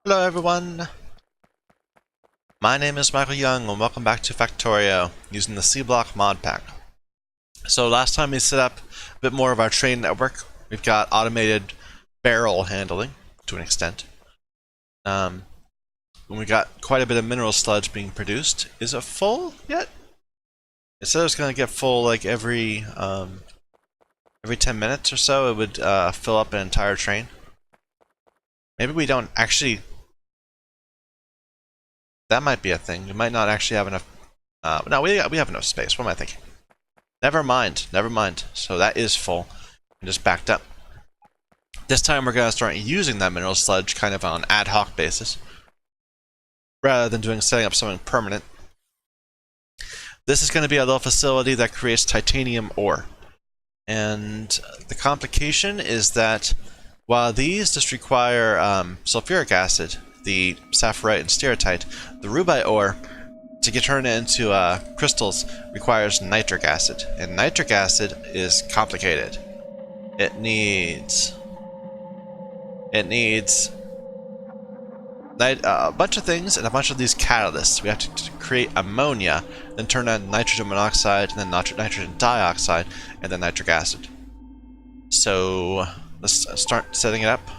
Hello everyone, my name is Michael Young and welcome back to Factorio using the Sea Block Modpack. So last time we set up a bit more of our train network. We've got automated barrel handling to an extent. We got quite a bit of mineral sludge being produced. Is it full yet? It said it was going to get full like every 10 minutes or so. It would fill up an entire train. Maybe we don't actually... That might be a thing. We might not actually have enough... no, we have enough space. What am I thinking? Never mind. Never mind. So that is full. And just backed up. This time we're going to start using that mineral sludge kind of on an ad hoc basis, rather than setting up something permanent. This is going to be a little facility that creates titanium ore. And the complication is that while these just require sulfuric acid, the sapphirite and steatite, the rubite ore, to get turned into crystals, requires nitric acid. And nitric acid is complicated. It needs a bunch of things and a bunch of these catalysts. We have to create ammonia, then turn on nitrogen monoxide, and then nitrogen dioxide, and then nitric acid. So let's start setting it up.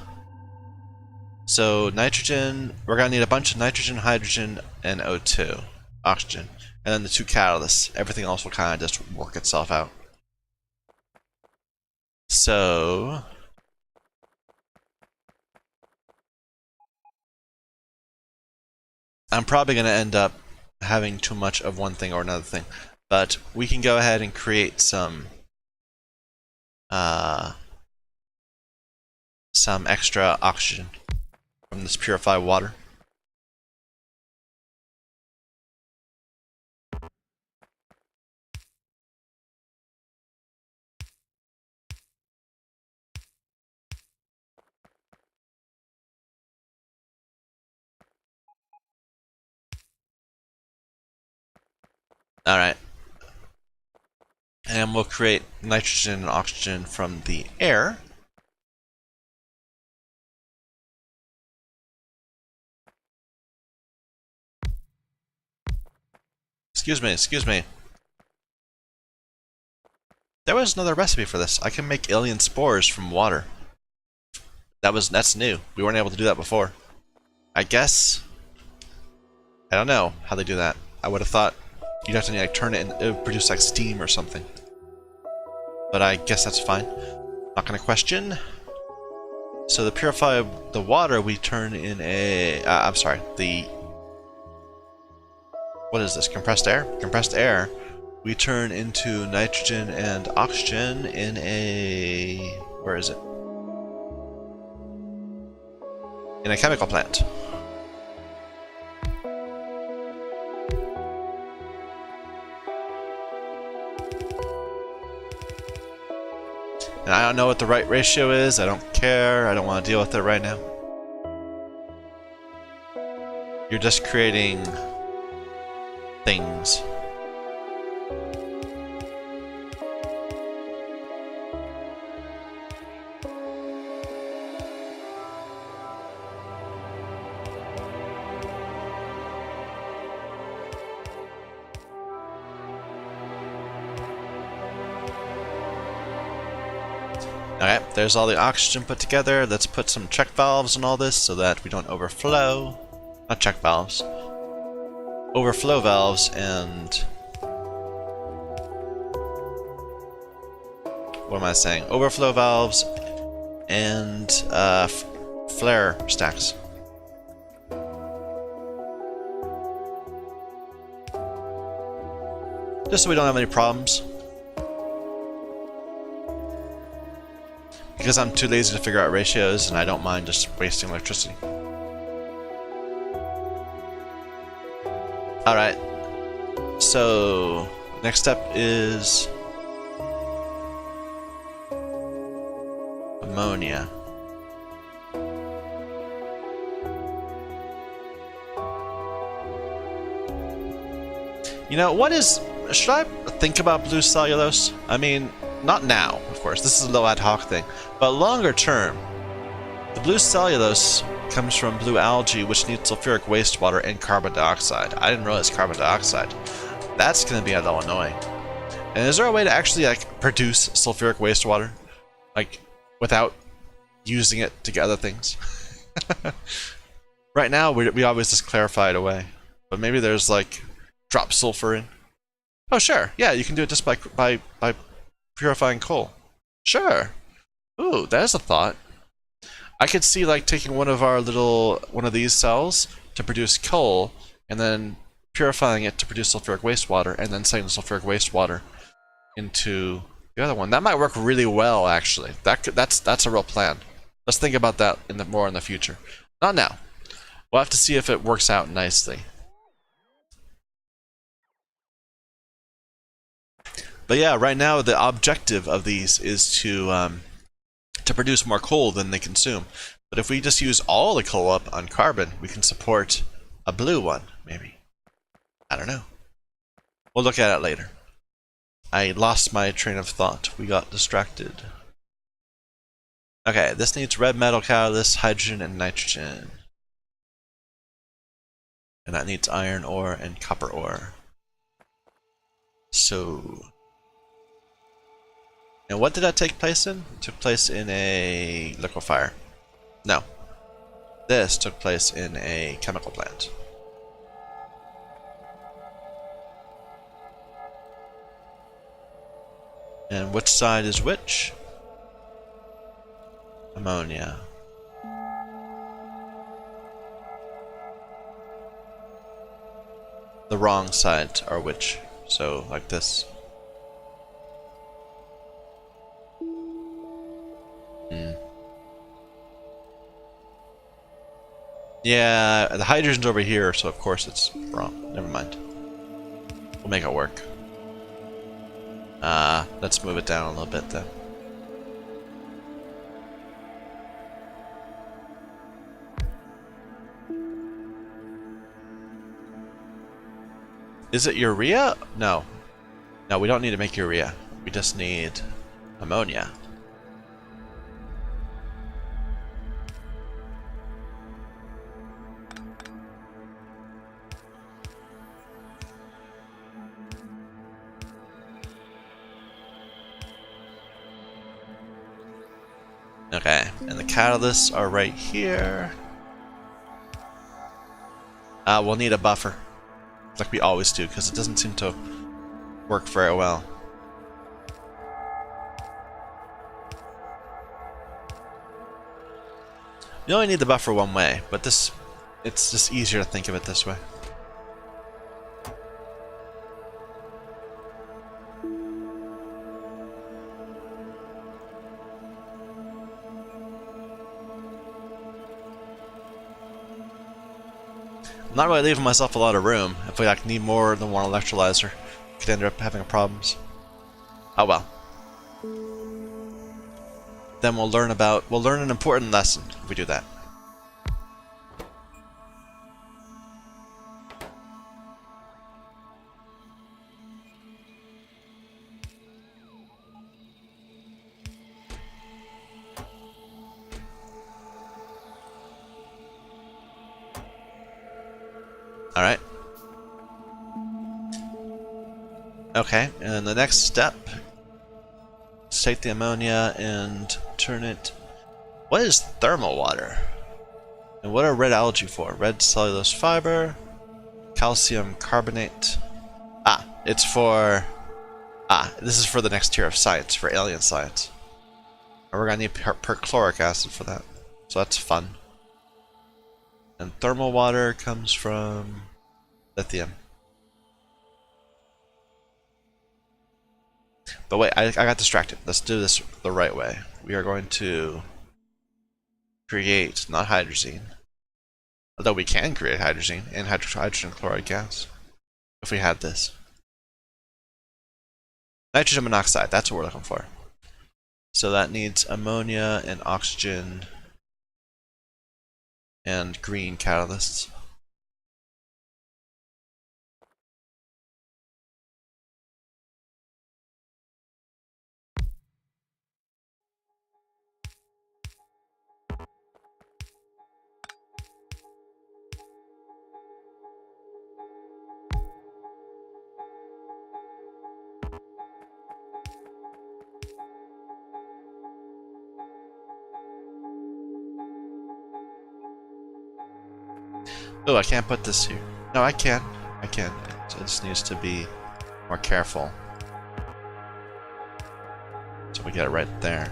So nitrogen, we're going to need a bunch of nitrogen, hydrogen, and O2, oxygen. And then the two catalysts. Everything else will kind of just work itself out. So... I'm probably going to end up having too much of one thing or another thing. But we can go ahead and create some extra oxygen from this purified water. Alright. And we'll create nitrogen and oxygen from the air. Excuse me. There was another recipe for this. I can make alien spores from water. That's new. We weren't able to do that before. I guess... I don't know how they do that. I would have thought you'd have to like turn it and it would produce like steam or something. But I guess that's fine. Not gonna question. So the purify the water we turn in a I'm sorry, what is this? Compressed air? Compressed air we turn into nitrogen and oxygen in a... where is it? In a chemical plant. And I don't know what the right ratio is. I don't care. I don't want to deal with it right now. You're just creating things. Okay, there's all the oxygen put together. Let's put some check valves on all this so that we don't overflow. Not check valves. Overflow valves and... what am I saying? Overflow valves and flare stacks. Just so we don't have any problems. Because I'm too lazy to figure out ratios and I don't mind just wasting electricity. Alright, so next step is ammonia. You know, should I think about blue cellulose? I mean, not now, of course, this is a low ad hoc thing, but longer term, the blue cellulose comes from blue algae, which needs sulfuric wastewater and carbon dioxide. I didn't realize carbon dioxide. That's going to be a little annoying. And is there a way to actually like produce sulfuric wastewater, like without using it to get other things? Right now, we always just clarify it away, but maybe there's like drop sulfur in. Oh sure, yeah, you can do it just by purifying coal. Sure. Ooh, there's a thought. I could see like taking one of these cells to produce coal, and then purifying it to produce sulfuric wastewater, and then sending the sulfuric wastewater into the other one. That might work really well, actually. That's a real plan. Let's think about that more in the future. Not now. We'll have to see if it works out nicely. But yeah, right now the objective of these is to produce more coal than they consume. But if we just use all the coal up on carbon, we can support a blue one, maybe. I don't know. We'll look at it later. I lost my train of thought. We got distracted. Okay, this needs red metal catalyst, hydrogen, and nitrogen. And that needs iron ore and copper ore. So... And what did that take place in? It took place in a liquefier. No. This took place in a chemical plant. And which side is which? Ammonia. The wrong sides are which? So, like this. Yeah, the hydrogen's over here, so of course it's wrong. Never mind. We'll make it work. Let's move it down a little bit then. Is it urea? No. No, we don't need to make urea. We just need ammonia. Okay, and the catalysts are right here. We'll need a buffer, like we always do, because it doesn't seem to work very well. You only need the buffer one way, but it's just easier to think of it this way. I'm not really leaving myself a lot of room. If we like need more than one electrolyzer, we could end up having problems. Oh well. Then we'll learn an important lesson if we do that. Alright. Okay, and the next step is take the ammonia and turn it... What is thermal water? And what are red algae for? Red cellulose fiber, calcium carbonate. It's for... this is for the next tier of science, for alien science. And we're gonna need perchloric acid for that. So that's fun. And thermal water comes from lithium. But wait, I got distracted. Let's do this the right way. We are going to create, not hydrazine, although we can create hydrazine and hydrogen chloride gas if we had this. Nitrogen monoxide, that's what we're looking for. So that needs ammonia and oxygen and green catalysts. Oh, I can't put this here. No, I can. I can. So it just needs to be more careful. So we get it right there.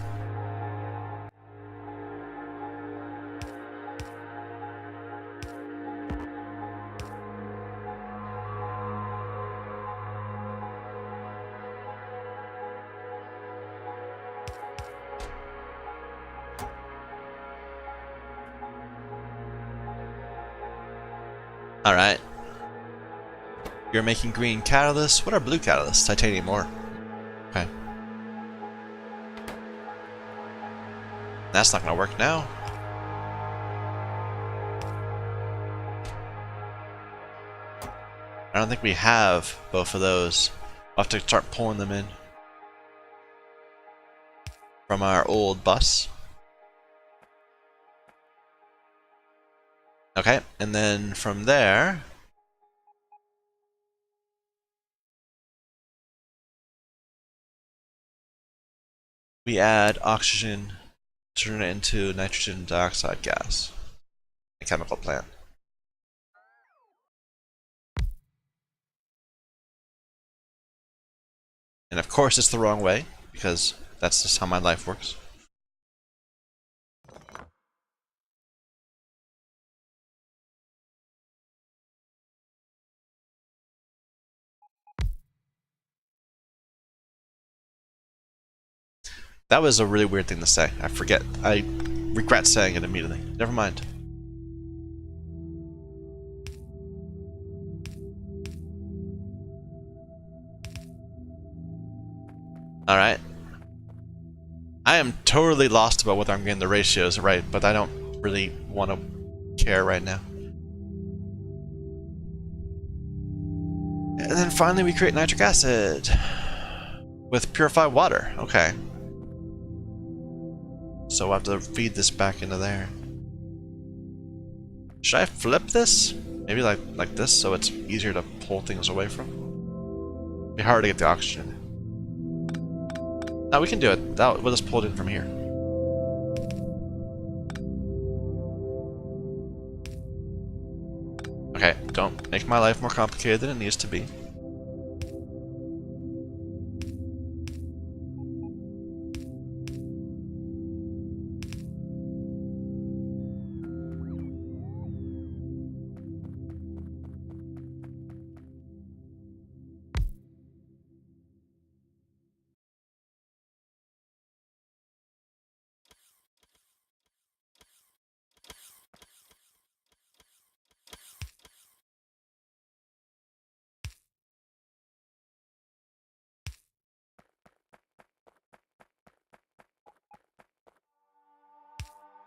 Alright. You're making green catalysts. What are blue catalysts? Titanium ore. Okay. That's not gonna work now. I don't think we have both of those. We'll have to start pulling them in from our old bus. Okay, and then from there, we add oxygen, turn it into nitrogen dioxide gas. A chemical plant. And of course it's the wrong way, because that's just how my life works. That was a really weird thing to say. I forget. I regret saying it immediately. Never mind. Alright. I am totally lost about whether I'm getting the ratios right, but I don't really want to care right now. And then finally we create nitric acid with purified water. Okay. So we'll have to feed this back into there. Should I flip this? Maybe like this, so it's easier to pull things away from? It'd be hard to get the oxygen. No, we can do it. We'll just pull it in from here. Okay, don't make my life more complicated than it needs to be.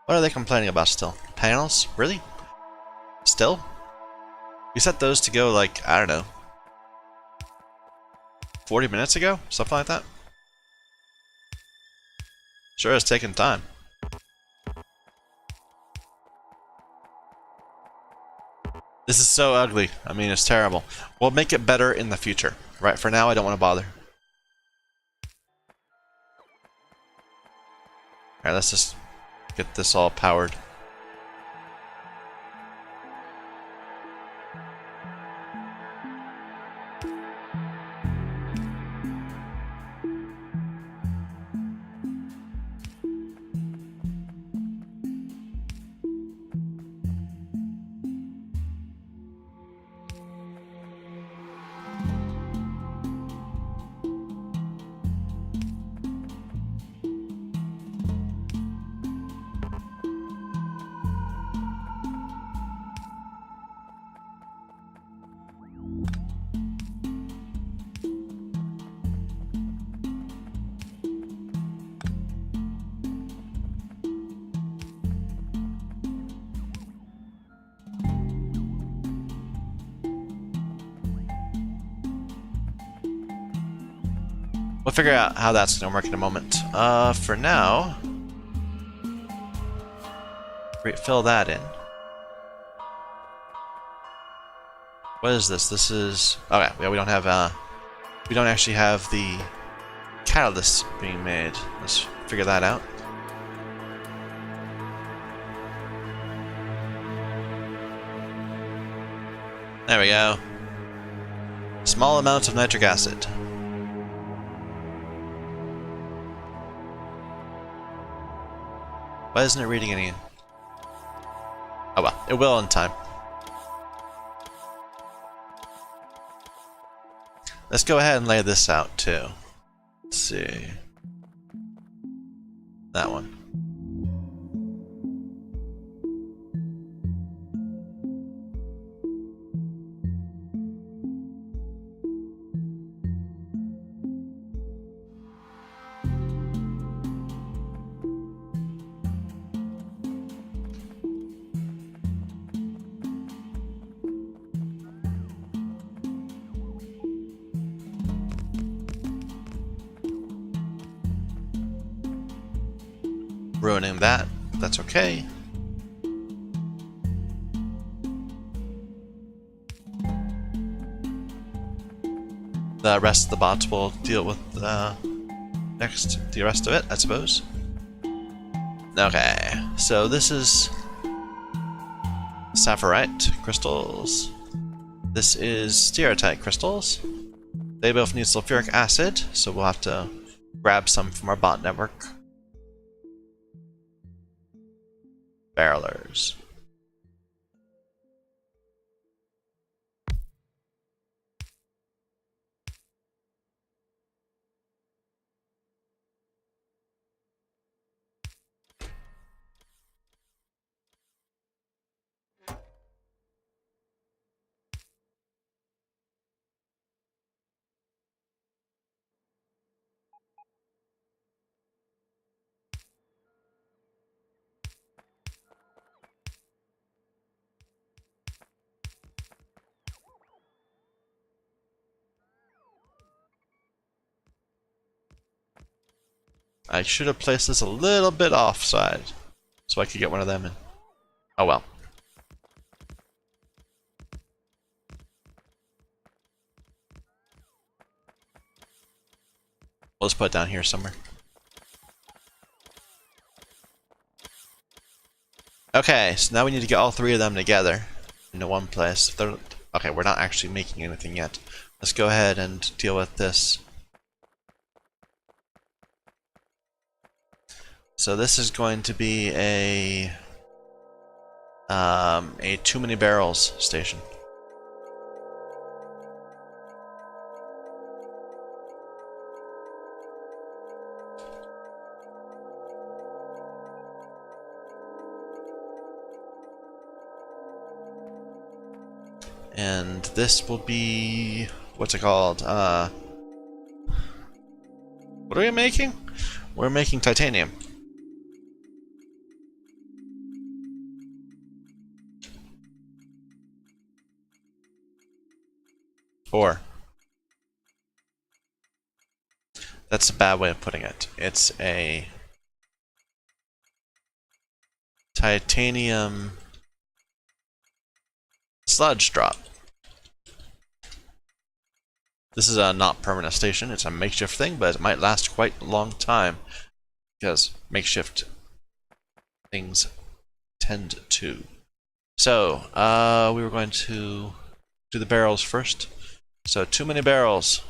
What are they complaining about still? Panels? Really? Still? We set those to go like, I don't know, 40 minutes ago? Something like that? Sure has taken time. This is so ugly. I mean, it's terrible. We'll make it better in the future. Right, for now I don't want to bother. Alright, let's just get this all powered. We'll figure out how that's going to work in a moment. For now, fill that in. What is this? This is... okay, yeah, we don't have, we don't actually have the catalyst being made. Let's figure that out. There we go. Small amounts of nitric acid. Why isn't it reading any? Oh well, it will in time. Let's go ahead and lay this out too. Let's see. That one. Ruining that, but that's okay. The rest of the bots will deal with the rest of it, I suppose. Okay, so this is sapphirite crystals. This is stereotype crystals. They both need sulfuric acid, so we'll have to grab some from our bot network. Barrelers. I should have placed this a little bit offside so I could get one of them in. Oh well. We'll just put it down here somewhere. Okay, so now we need to get all three of them together into one place. Okay, we're not actually making anything yet. Let's go ahead and deal with this. So this is going to be a too many barrels station. And this will be, what's it called? What are we making? We're making titanium. Or that's a bad way of putting it. It's a titanium sludge drop. This is a not permanent station. It's a makeshift thing, but it might last quite a long time because makeshift things tend to. So, we were going to do the barrels first. So, too many barrels.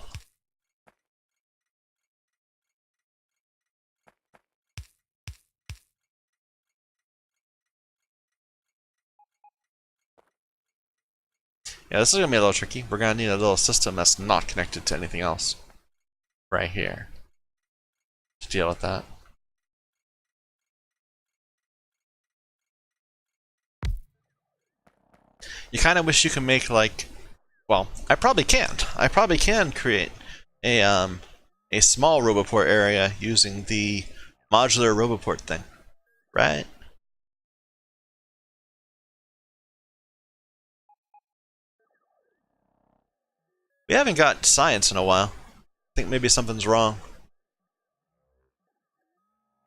Yeah, this is going to be a little tricky. We're going to need a little system that's not connected to anything else. Right here. To deal with that. You kind of wish you could make like... Well, I probably can't. I probably can create a small Roboport area using the modular Roboport thing. Right? We haven't got science in a while. I think maybe something's wrong.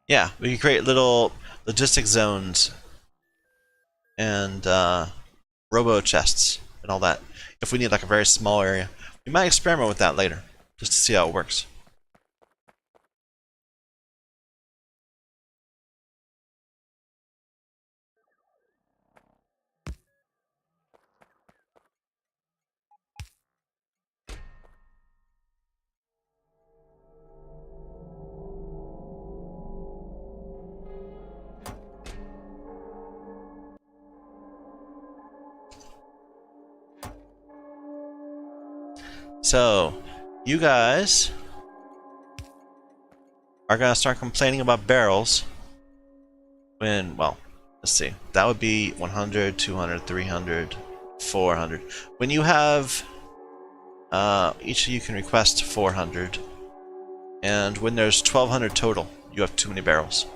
Yeah, we can create little logistic zones and robo chests and all that if we need like a very small area. We might experiment with that later just to see how it works. So, you guys are gonna start complaining about barrels when, well, let's see. That would be 100, 200, 300, 400. When you have, each of you can request 400. And when there's 1,200 total, you have too many barrels.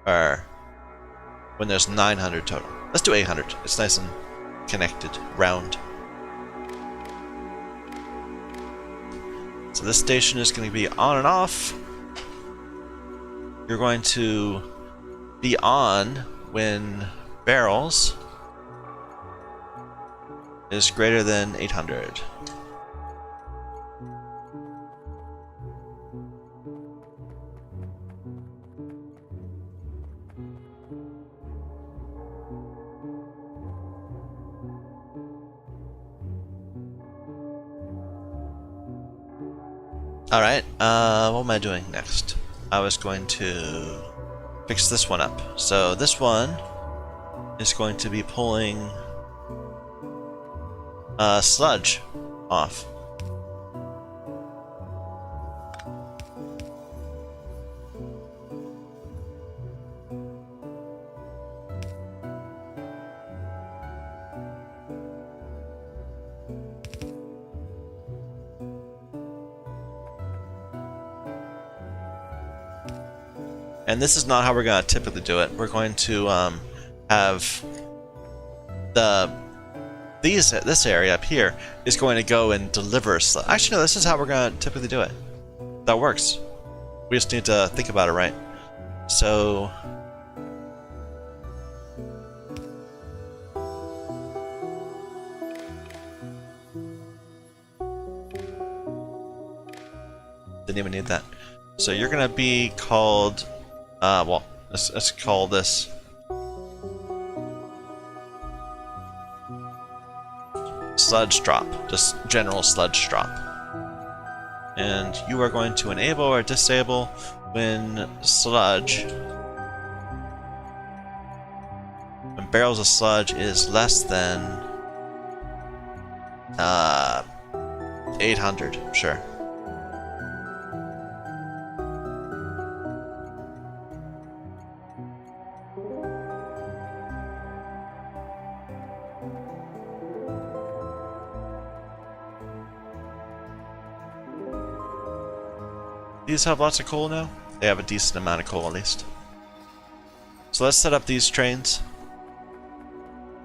Or when there's 900 total. Let's do 800. It's nice and connected, round. So this station is going to be on and off. You're going to be on when barrels is greater than 800. Alright, what am I doing next? I was going to fix this one up. So this one is going to be pulling sludge off. And this is not how we're going to typically do it. We're going to have this area up here is going to go and deliver sludge. Actually, no, this is how we're going to typically do it. That works. We just need to think about it right. So didn't even need that. So you're going to be called well, let's call this sludge drop, just general sludge drop. And you are going to enable or disable when barrels of sludge is less than 800, sure. These have lots of coal now? They have a decent amount of coal at least. So let's set up these trains.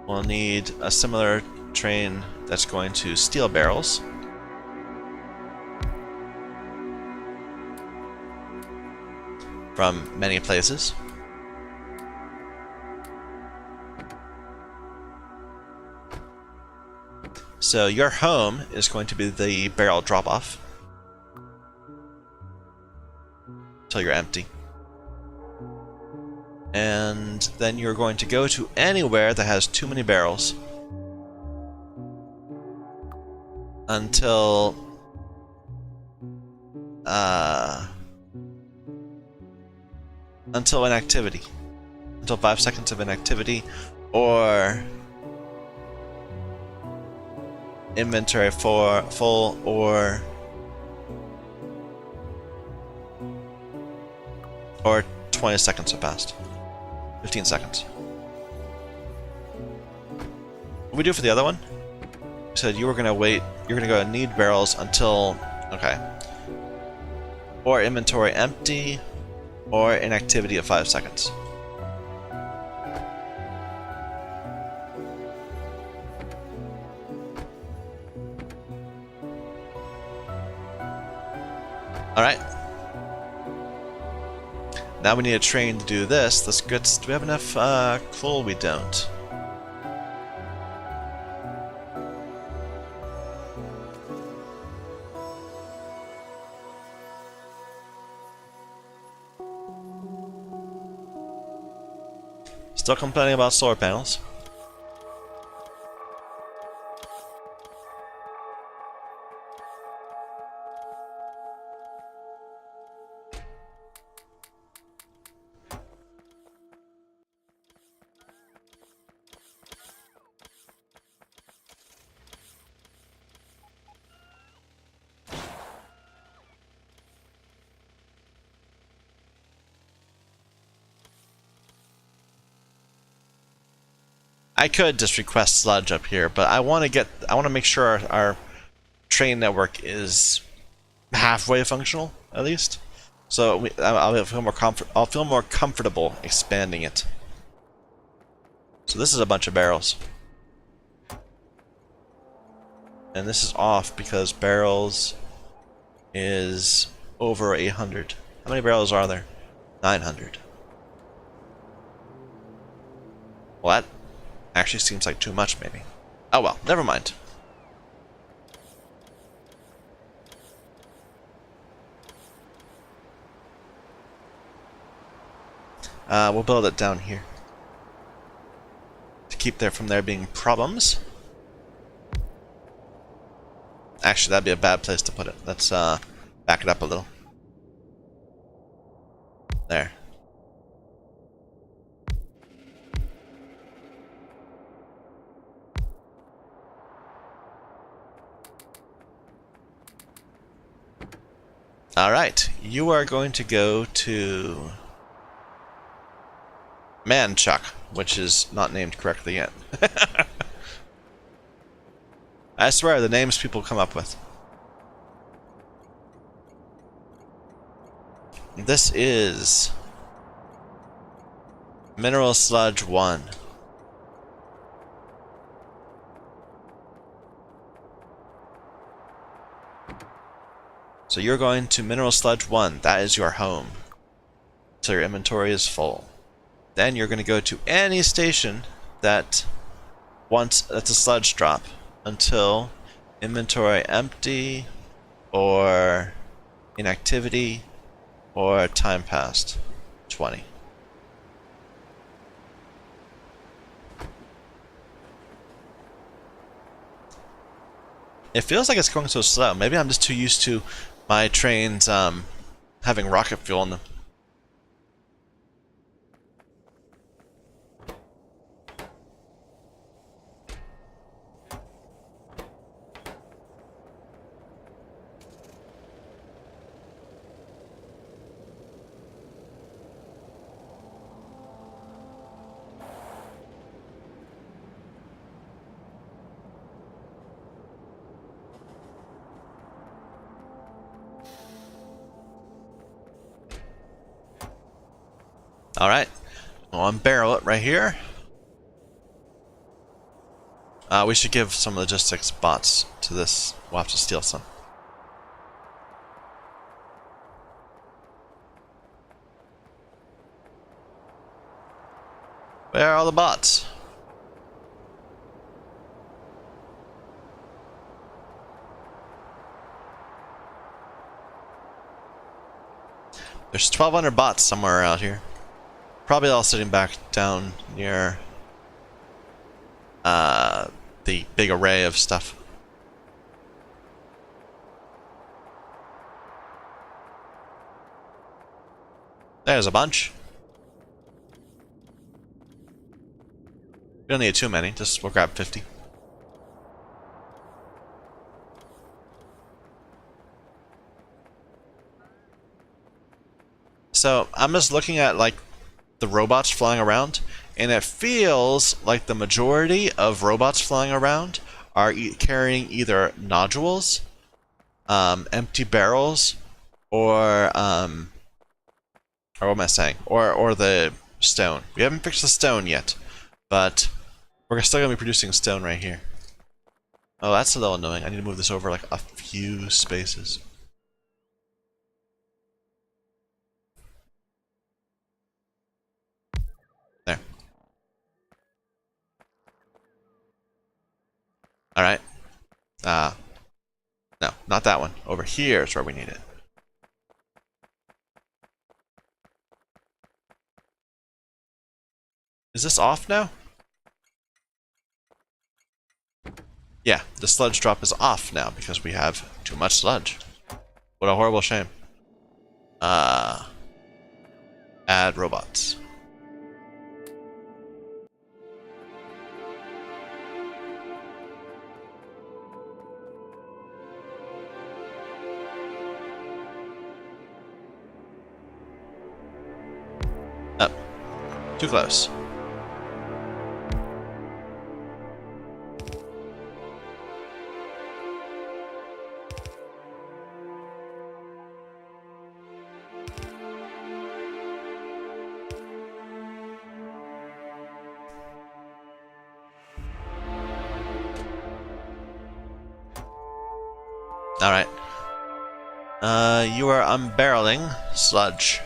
We'll need a similar train that's going to steal barrels. From many places. So your home is going to be the barrel drop-off. Until you're empty. And then you're going to go to anywhere that has too many barrels until inactivity, until 5 seconds of inactivity, or inventory full, or 20 seconds have passed. 15 seconds. What we do for the other one? You said you were gonna wait. You're gonna go need barrels until okay. Or inventory empty, or inactivity of 5 seconds. All right. Now we need a train to do this. Let's get. Do we have enough coal? We don't. Still complaining about solar panels. I could just request sludge up here, but I want to make sure our train network is halfway functional, at least. So I'll feel more comfortable expanding it. So this is a bunch of barrels. And this is off because barrels is over 800. How many barrels are there? 900. Well, that actually seems like too much, maybe. Oh well, never mind. We'll build it down here to keep there from there being problems. Actually, that'd be a bad place to put it. Let's back it up a little. There. Alright, you are going to go to Manchuck, which is not named correctly yet. I swear, the names people come up with. This is Mineral Sludge 1. So you're going to Mineral Sludge 1. That is your home. So your inventory is full. Then you're going to go to any station that's a sludge drop until inventory empty or inactivity or time passed 20. It feels like it's going so slow. Maybe I'm just too used to my trains having rocket fuel in them. Alright, I'll unbarrel it right here. We should give some logistics bots to this. We'll have to steal some. Where are all the bots? There's 1,200 bots somewhere around here. Probably all sitting back down near the big array of stuff. There's a bunch. We don't need too many, we'll grab 50. So I'm just looking at like the robots flying around, and it feels like the majority of robots flying around are carrying either nodules, empty barrels, or what am I saying? Or the stone. We haven't fixed the stone yet, but we're still gonna be producing stone right here. Oh, that's a little annoying. I need to move this over like a few spaces. There. Alright. No, not that one. Over here is where we need it. Is this off now? Yeah, the sludge drop is off now because we have too much sludge. What a horrible shame. Add robots. Up. Too close. Alright. You are unbarreling sludge.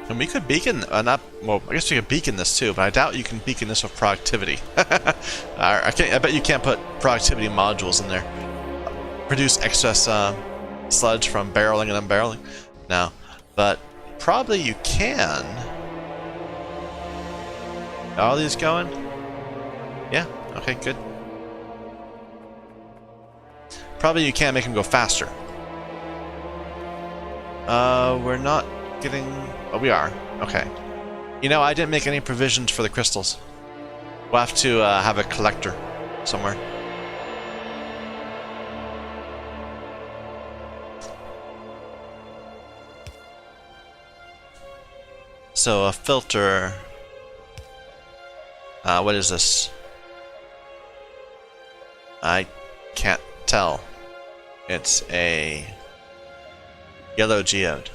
And we could beacon, not, well, I guess we could beacon this too, but I doubt you can beacon this with productivity. I bet you can't put productivity modules in there. Produce excess sludge from barreling and unbarreling. No, but probably you can. Are all these going? Yeah, okay, good. Probably you can make them go faster. We're not getting... Oh, we are. Okay. You know, I didn't make any provisions for the crystals. We'll have to have a collector somewhere. So a filter... what is this? I can't tell. It's a yellow geode.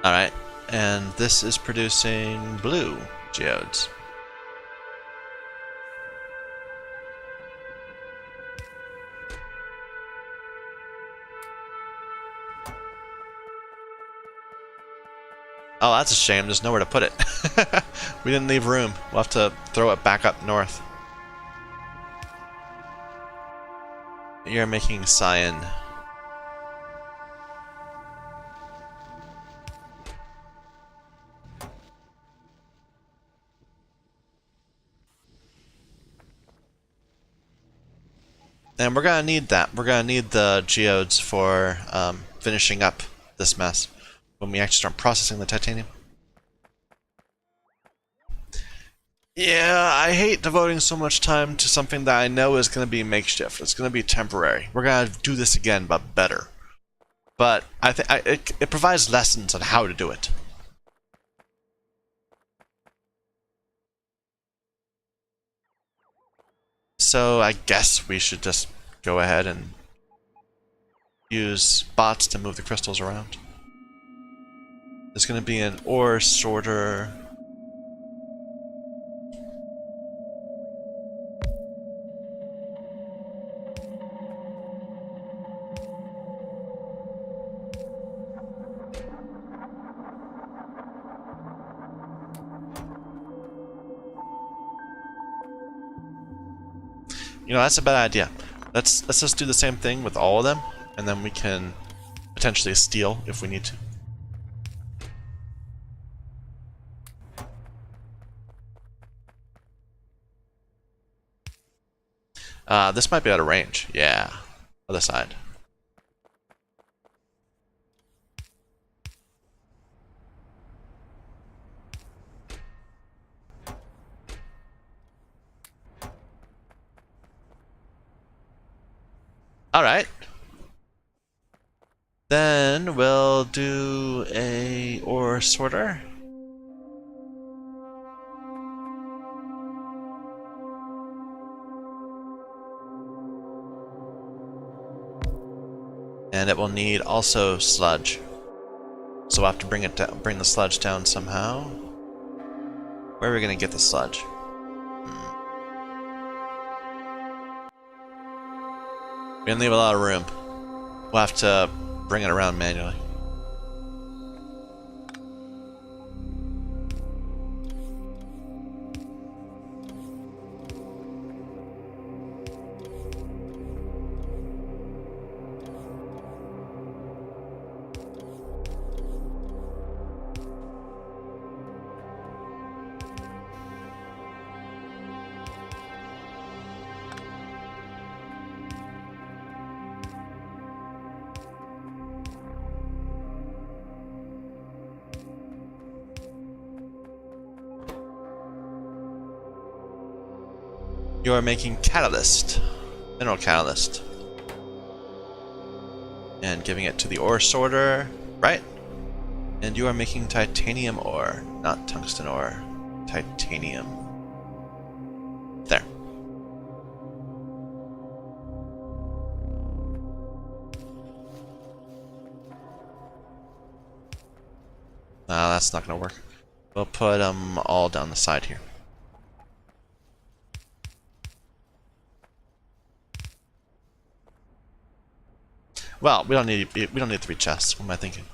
Alright, and this is producing blue geodes. Oh, that's a shame. There's nowhere to put it. We didn't leave room. We'll have to throw it back up north. You're making cyan. And we're gonna need that. We're gonna need the geodes for finishing up this mess when we actually start processing the titanium. Yeah, I hate devoting so much time to something that I know is going to be makeshift. It's going to be temporary. We're going to do this again, but better. But I think it provides lessons on how to do it. So I guess we should just go ahead and use bots to move the crystals around. There's going to be an ore sorter. You know, that's a bad idea. Let's just do the same thing with all of them, and then we can potentially steal if we need to. This might be out of range. Yeah. Other side. Alright. Then we'll do a ore sorter. And it will need also sludge. So we'll have to bring it down, bring the sludge down somehow. Where are we gonna get the sludge? We didn't leave a lot of room. We'll have to bring it around manually. You are making catalyst, mineral catalyst, and giving it to the ore sorter, right? And you are making titanium ore, not tungsten ore, titanium. There. That's not gonna work. We'll put them all down the side here. Well, we don't need 3 chests. What am I thinking?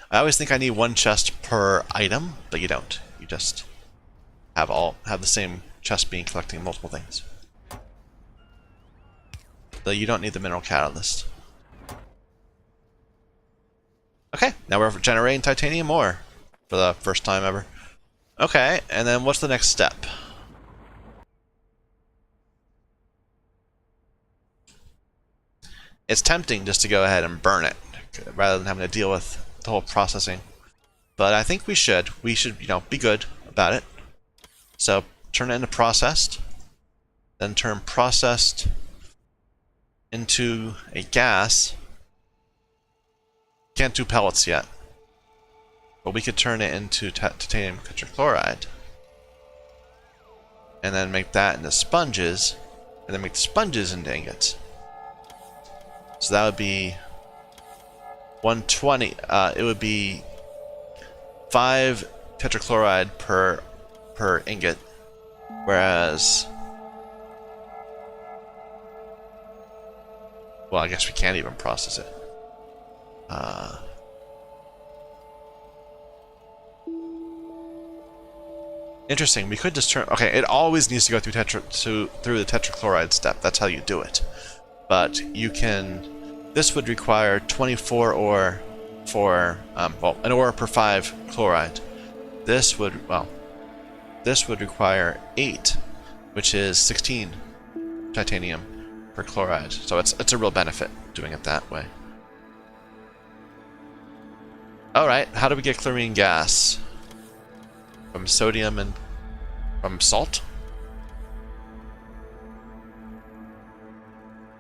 I always think I need 1 chest per item, but you don't. You just have the same chest being collecting multiple things. So you don't need the mineral catalyst. Okay, now we're generating titanium ore for the first time ever. Okay, and then what's the next step? It's tempting just to go ahead and burn it rather than having to deal with the whole processing. But I think we should, be good about it. So turn it into processed, then turn processed into a gas. Can't do pellets yet, but we could turn it into titanium tetrachloride, and then make that into sponges, and then make the sponges into ingots. So that would be 120. It would be 5 tetrachloride per ingot, whereas, well, I guess we can't even process it. Interesting. We could just turn. Okay, it always needs to go through the tetrachloride step. That's how you do it. But you can. This would require 24 ore for well, an ore per 5 chloride. This would require 8, which is 16 titanium per chloride. So it's a real benefit doing it that way. Alright, how do we get chlorine gas? From sodium and from salt?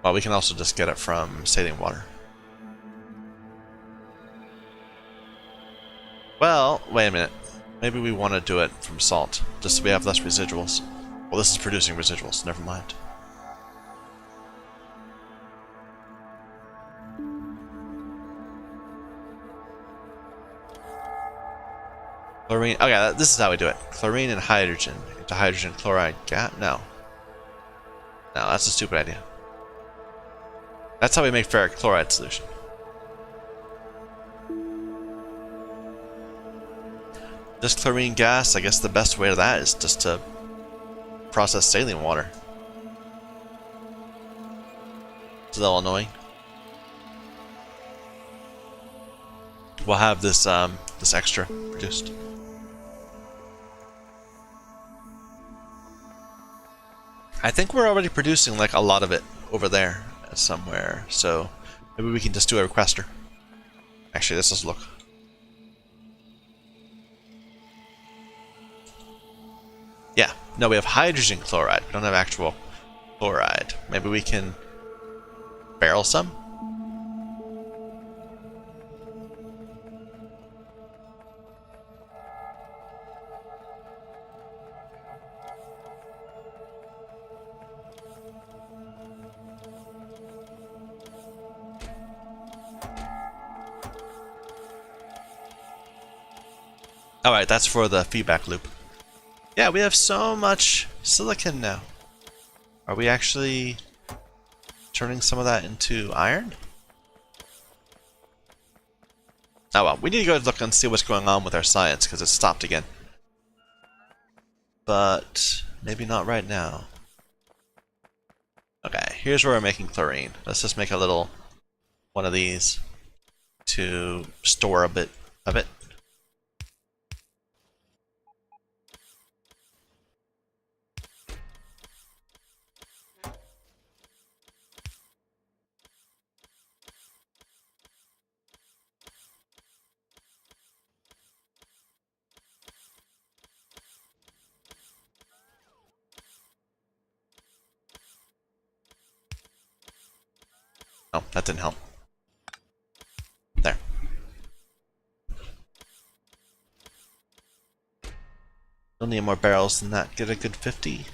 Well, we can also just get it from saline water. Well, wait a minute. Maybe we want to do it from salt, just so we have less residuals. Well, this is producing residuals, never mind. Chlorine. Okay, this is how we do it. Chlorine and hydrogen into hydrogen chloride gas. No, that's a stupid idea. That's how we make ferric chloride solution. This chlorine gas, I guess the best way to that is just to process saline water. It's a little annoying. We'll have this this extra produced. I think we're already producing like a lot of it over there somewhere, so maybe we can just do a requester. Actually, let's just look. Yeah, no, we have hydrogen chloride. We don't have actual chloride. Maybe we can barrel some? Alright, that's for the feedback loop. Yeah, we have so much silicon now. Are we actually turning some of that into iron? Oh well, we need to go look and see what's going on with our science, because it stopped again. But maybe not right now. Okay, here's where we're making chlorine. Let's just make a little one of these to store a bit of it. Oh, that didn't help. There. Don't need more barrels than that. Get a good 50.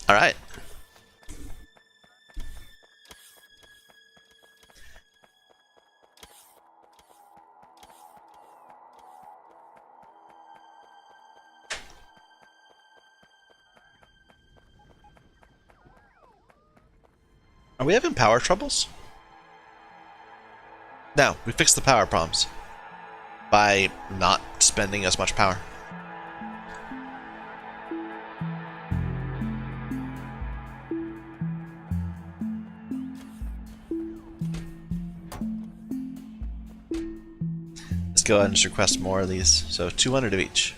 Alright. Are we having power troubles? No, we fixed the power problems by not spending as much power. Let's go ahead and just request more of these. So 200 of each.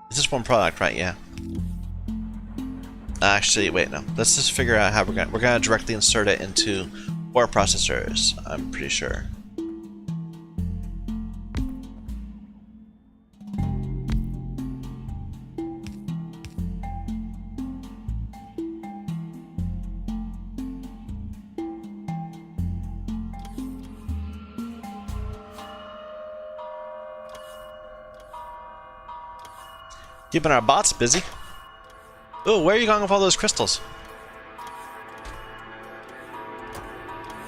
It's just one product, right? Yeah. Actually, wait, no. Let's just figure out how we're gonna directly insert it into ore processors. I'm pretty sure. Keeping our bots busy. Oh, where are you going with all those crystals?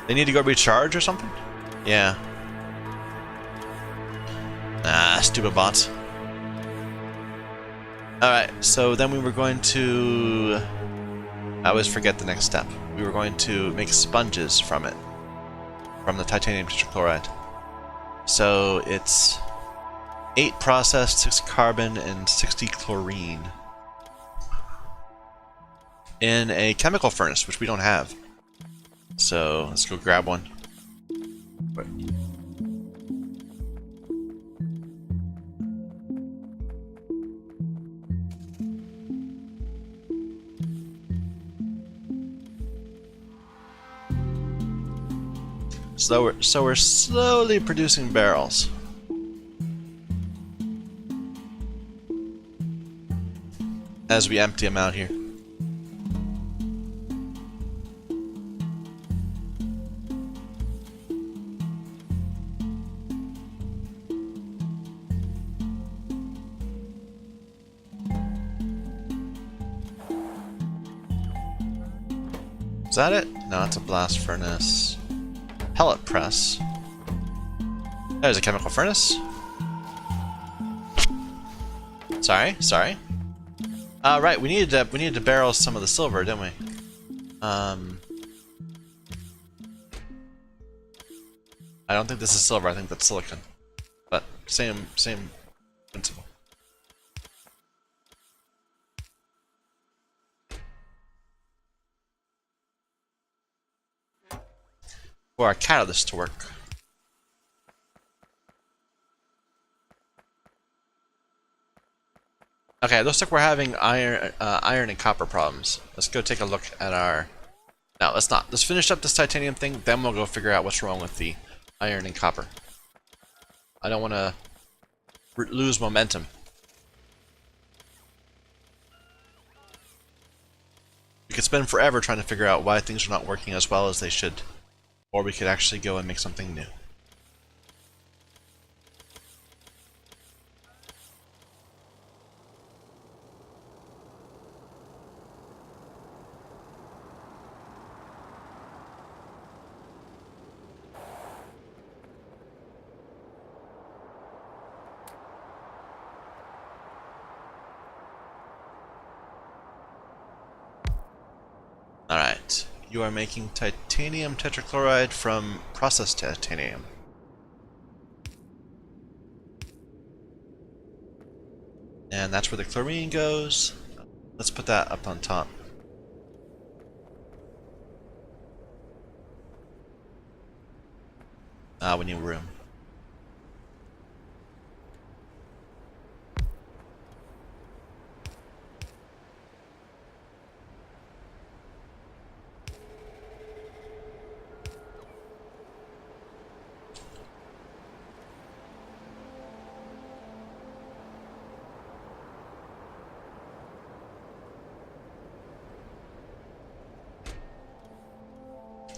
They need to go recharge or something? Yeah. Ah, stupid bots. Alright, so then we were going to... I always forget the next step. We were going to make sponges from it. From the titanium tetrachloride. So it's 8 processed, 6 carbon, and 60 chlorine. In a chemical furnace, which we don't have. So let's go grab one. So we're slowly producing barrels. As we empty them out here. Is that it? No, it's a blast furnace. Pellet press. There's a chemical furnace. Sorry. Right, we needed to barrel some of the silver, didn't we? I don't think this is silver. I think that's silicon. But same principle. For our catalyst to work. Okay, looks like we're having iron and copper problems. Let's go take a look at our... No, let's not. Let's finish up this titanium thing, then we'll go figure out what's wrong with the iron and copper. I don't want to lose momentum. We could spend forever trying to figure out why things are not working as well as they should. Or we could actually go and make something new. Alright, you are making titanium tetrachloride from processed titanium. And that's where the chlorine goes. Let's put that up on top. We need room.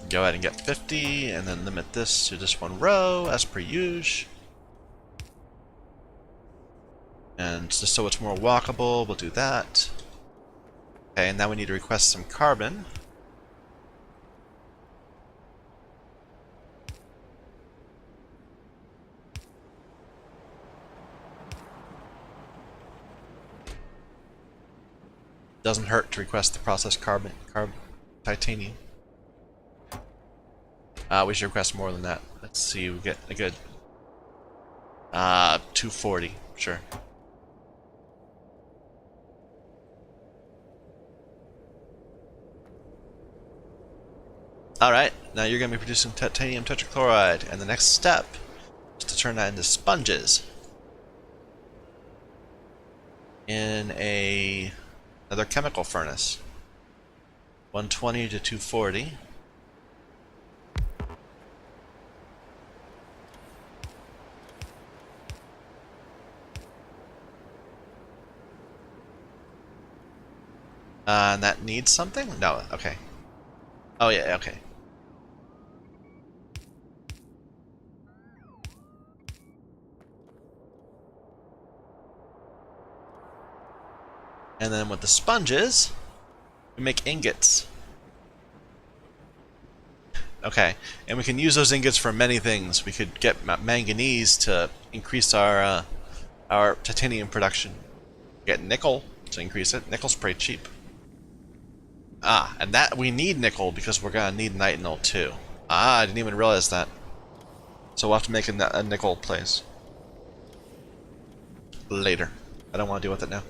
Go ahead and get 50, and then limit this to just one row, as per usual. And just so it's more walkable, we'll do that. Okay, and now we need to request some carbon. Doesn't hurt to request the processed titanium. We should request more than that. Let's see, we get a good 240, sure. Alright, now you're going to be producing titanium tetrachloride, and the next step is to turn that into sponges in another chemical furnace. 120 to 240. And that needs something? No, okay. Oh yeah, okay. And then with the sponges, we make ingots. Okay, and we can use those ingots for many things. We could get manganese to increase our titanium production. Get nickel to increase it. Nickel's pretty cheap. Ah, and that we need nickel because we're gonna need nitinol too. Ah, I didn't even realize that. So we'll have to make a nickel place later. I don't want to deal with it now.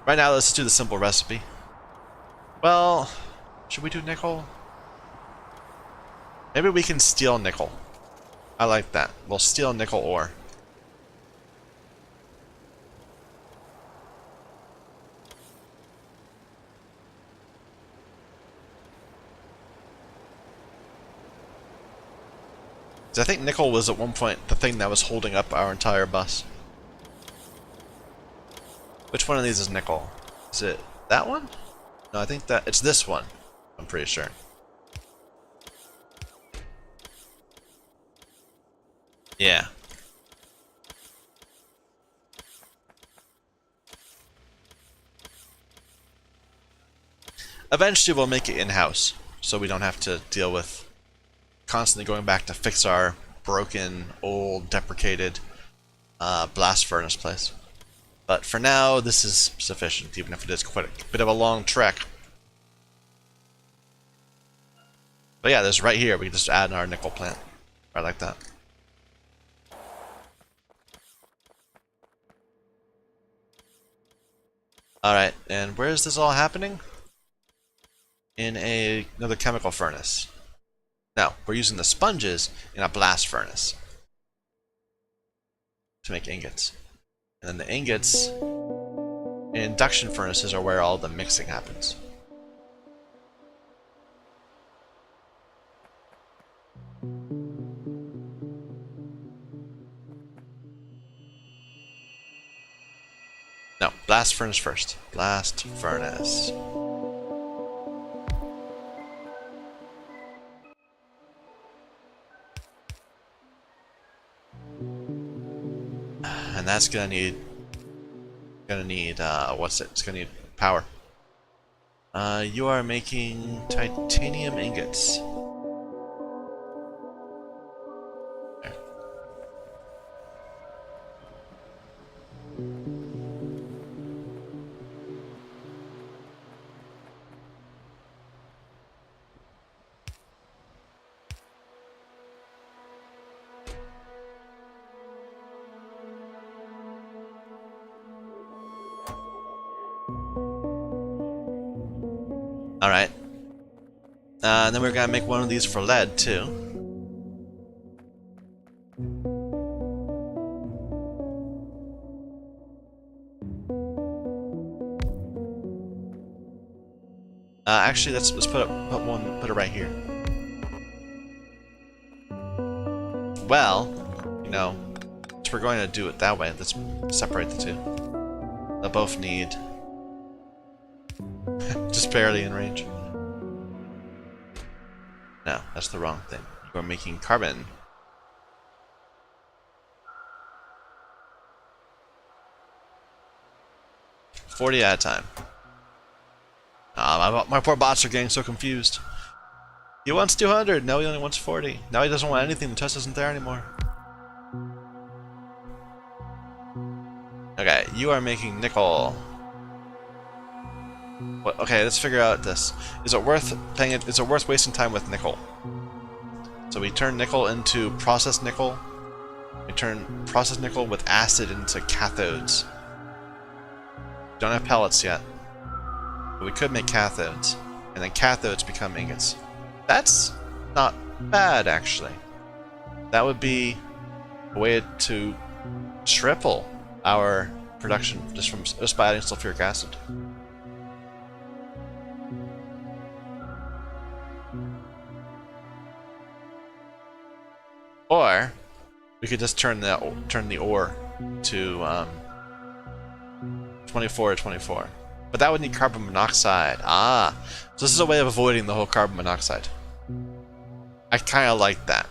Right now, let's just do the simple recipe. Well, should we do nickel? Maybe we can steal nickel. I like that. We'll steal nickel ore. I think nickel was at one point the thing that was holding up our entire bus. Which one of these is nickel? Is it that one? No, I think that it's this one. I'm pretty sure. Yeah. Eventually we'll make it in-house, so we don't have to deal with constantly going back to fix our broken, old, deprecated blast furnace place. But for now, this is sufficient, even if it is quite a bit of a long trek. But yeah, this right here, we can just add in our nickel plant. Right like that. Alright, and where is this all happening? In another chemical furnace. No, we're using the sponges in a blast furnace to make ingots. And then the ingots in induction furnaces are where all the mixing happens. No, blast furnace first. Blast furnace. And that's gonna need what's it? It's gonna need power. You are making titanium ingots. There. All right. And then we're gonna make one of these for lead too. Actually, let's put it right here. Well, you know, if we're going to do it that way, let's separate the two. They'll both need just barely in range. No, that's the wrong thing. We're making carbon. $40 at a time. My poor bots are getting so confused. He wants 200, now he only wants 40. Now he doesn't want anything, the test isn't there anymore. Okay, you are making nickel. What, okay, let's figure out this. Is it worth paying it? Is it worth wasting time with nickel? So we turn nickel into processed nickel. We turn processed nickel with acid into cathodes. Don't have pellets yet. But we could make cathodes. And then cathodes become ingots. That's not bad, actually. That would be a way to triple our production just by adding sulfuric acid. Or we could just turn the ore to 24 to 24. But that would need carbon monoxide. Ah, so this is a way of avoiding the whole carbon monoxide. I kind of like that.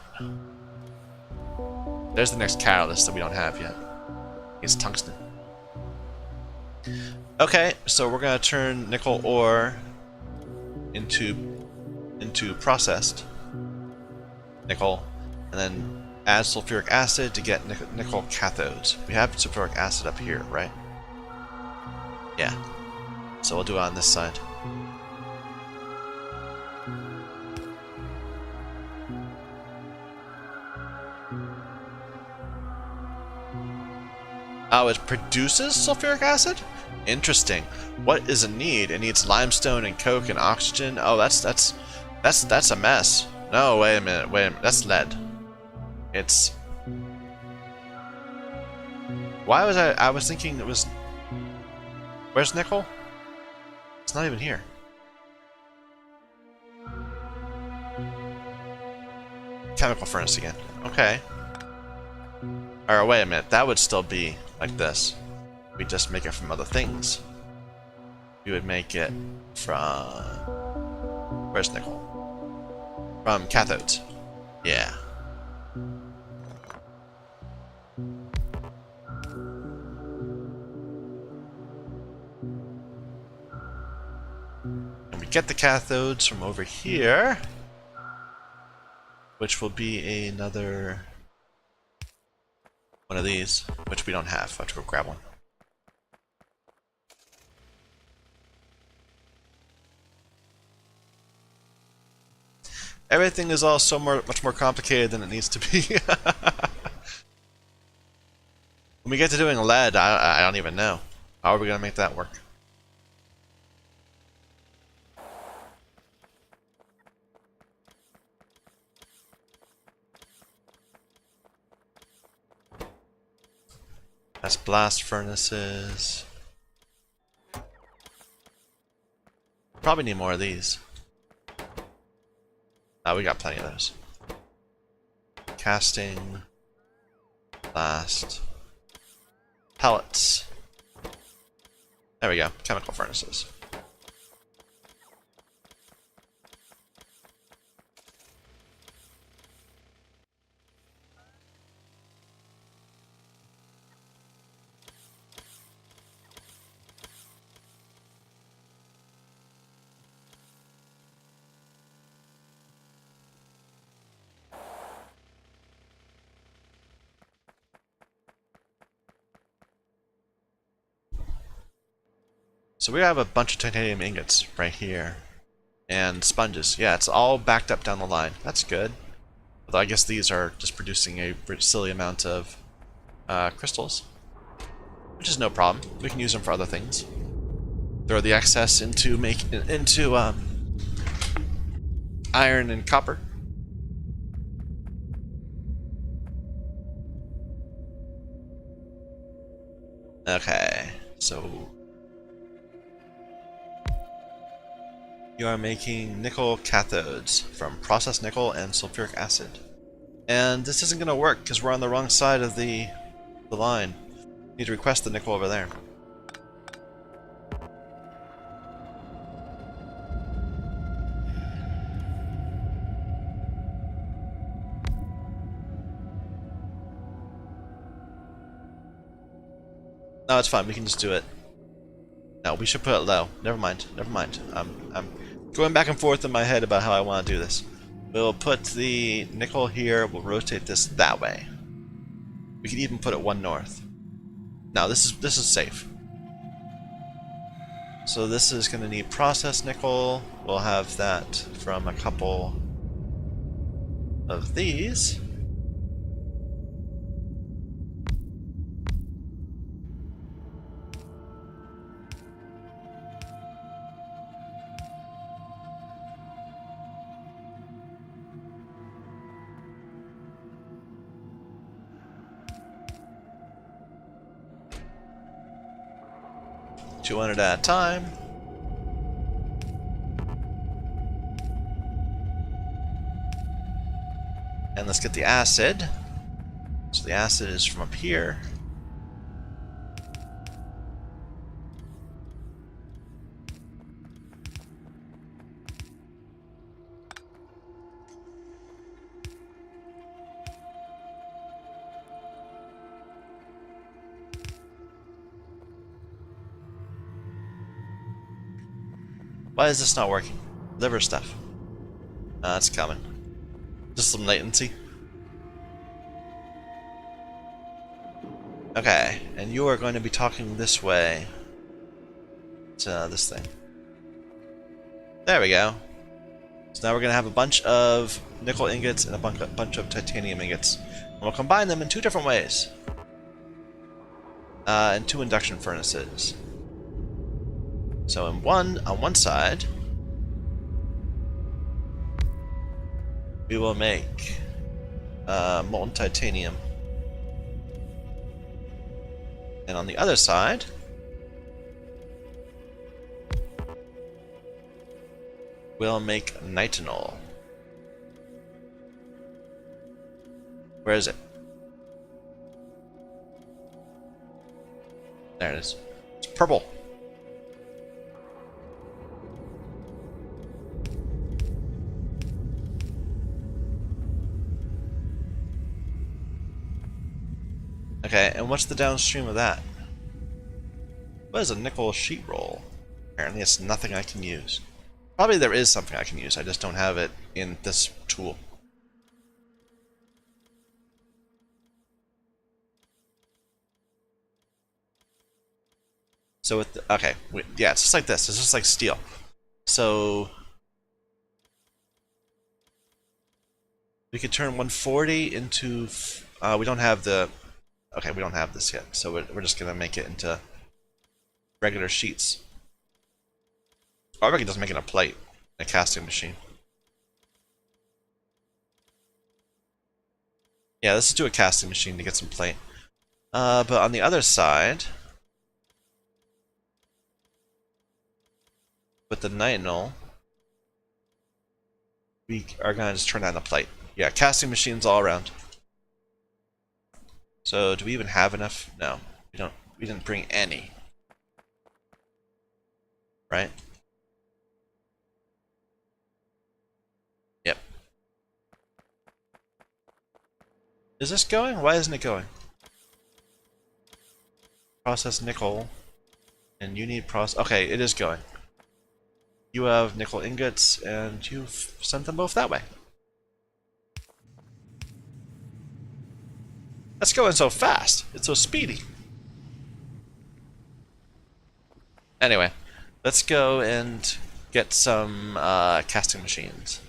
There's the next catalyst that we don't have yet. It's tungsten. Okay, so we're gonna turn nickel ore into processed nickel, and then add sulfuric acid to get nickel cathodes. We have sulfuric acid up here, right? Yeah. So we'll do it on this side. Oh, it produces sulfuric acid? Interesting. What does it need? It needs limestone and coke and oxygen. Oh, that's a mess. No, wait a minute. That's lead. It's. Why was I was thinking it was. Where's nickel? It's not even here. Chemical furnace again. Okay. Or wait a minute, that would still be like this. We just make it from other things. We would make it from... Where's nickel? From cathodes. Yeah. And we get the cathodes from over here, which will be another one of these, which we don't have. I have to go grab one. Everything is all so much more complicated than it needs to be. When we get to doing lead, I don't even know. How are we going to make that work? That's blast furnaces. Probably need more of these. We got plenty of those. Casting. Blast. Pellets. There we go. Chemical furnaces. So we have a bunch of titanium ingots right here. And sponges. Yeah, it's all backed up down the line. That's good. Although I guess these are just producing a silly amount of crystals. Which is no problem. We can use them for other things. Throw the excess into iron and copper. Okay, so you are making nickel cathodes from processed nickel and sulfuric acid. And this isn't going to work because we're on the wrong side of the line. You need to request the nickel over there. No, it's fine. We can just do it. No, we should put it low. Never mind. Never mind. I'm going back and forth in my head about how I want to do this. We'll put the nickel here. We'll rotate this that way. We could even put it one north. Now this is safe. So this is going to need processed nickel. We'll have that from a couple of these. $200 at a time. And let's get the acid. So the acid is from up here. Why is this not working? Liver stuff. It's coming. Just some latency. Okay, and you are going to be talking this way to this thing. There we go. So now we're going to have a bunch of nickel ingots and a bunch of titanium ingots. And we'll combine them in two different ways. In two induction furnaces. So on one side, we will make molten titanium. And on the other side, we'll make nitinol. Where is it? There it is. It's purple. Okay, and what's the downstream of that? What is a nickel sheet roll? Apparently it's nothing I can use. Probably there is something I can use, I just don't have it in this tool. So with the, okay, yeah, it's just like this. It's just like steel. So we could turn 140 into. We don't have the. Okay, we don't have this yet, so we're just gonna make it into regular sheets. Or we can just make it a plate, a casting machine. Yeah, let's just do a casting machine to get some plate. But on the other side, with the nitinol, we are gonna just turn that into plate. Yeah, casting machines all around. So do we even have enough? No, we don't. We didn't bring any. Right? Yep. Is this going? Why isn't it going? Process nickel. And you need process. Okay, it is going. You have nickel ingots, and you've sent them both that way. That's going so fast. It's so speedy. Anyway, let's go and get some casting machines.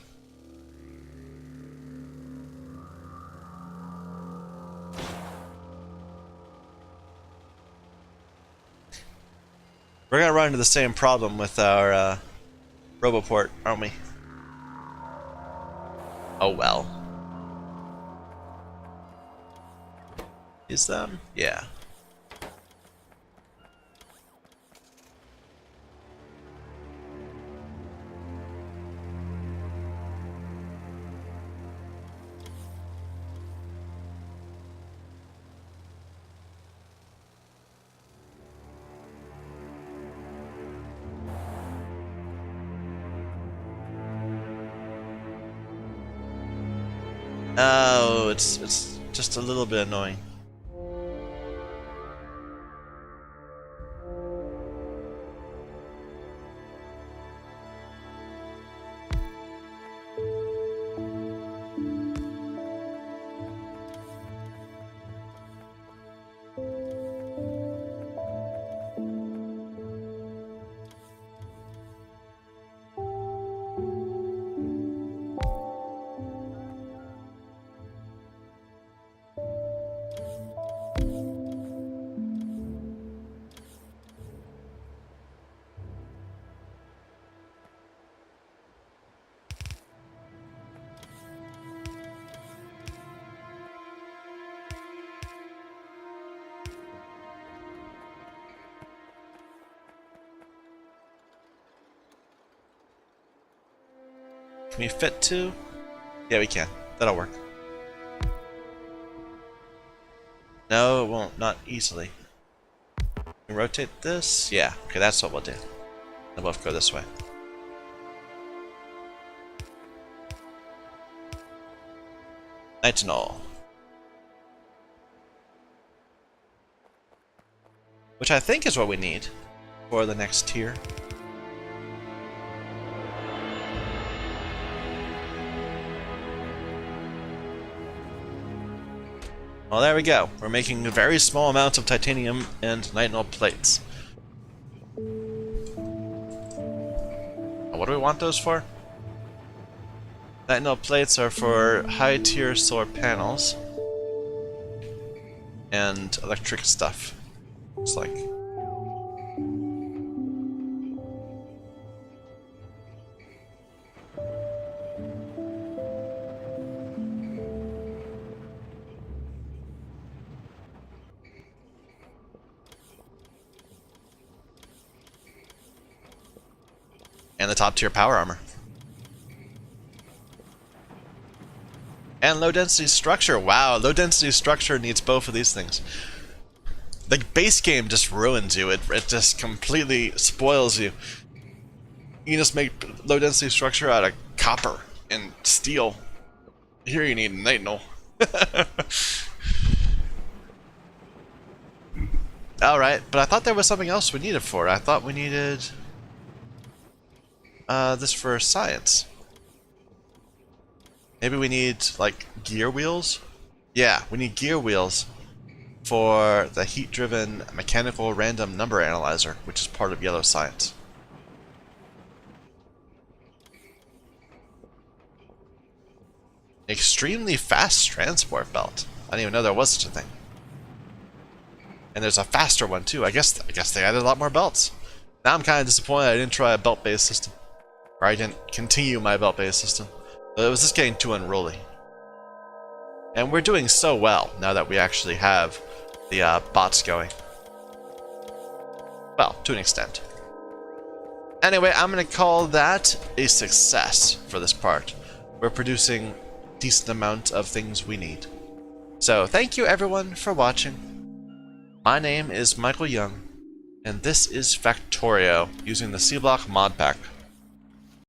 We're gonna run into the same problem with our Roboport, aren't we? Oh well. Is them? Yeah. Oh, it's just a little bit annoying. Can we fit two? Yeah, we can. That'll work. No, it won't. Not easily. Can we rotate this? Yeah. Okay, that's what we'll do. They'll both go this way. Nitinol. Which I think is what we need for the next tier. Well, there we go. We're making very small amounts of titanium and nitinol plates. What do we want those for? Nitinol plates are for high-tier solar panels and electric stuff. Looks like. And the top tier power armor. And low density structure. Wow, low density structure needs both of these things. The base game just ruins you. It just completely spoils you. You can just make low density structure out of copper and steel. Here you need nitinol. Alright, but I thought there was something else we needed for it. I thought we needed this for science. Maybe we need, like, gear wheels? Yeah, we need gear wheels for the heat-driven mechanical random number analyzer, which is part of yellow science. Extremely fast transport belt. I didn't even know there was such a thing. And there's a faster one too. I guess they added a lot more belts. Now I'm kind of disappointed I didn't try a belt-based system. Or I didn't continue my belt-based system. But it was just getting too unruly. And we're doing so well now that we actually have the bots going. Well, to an extent. Anyway, I'm going to call that a success for this part. We're producing a decent amount of things we need. So, thank you everyone for watching. My name is Michael Young, and this is Factorio using the Sea Block Modpack.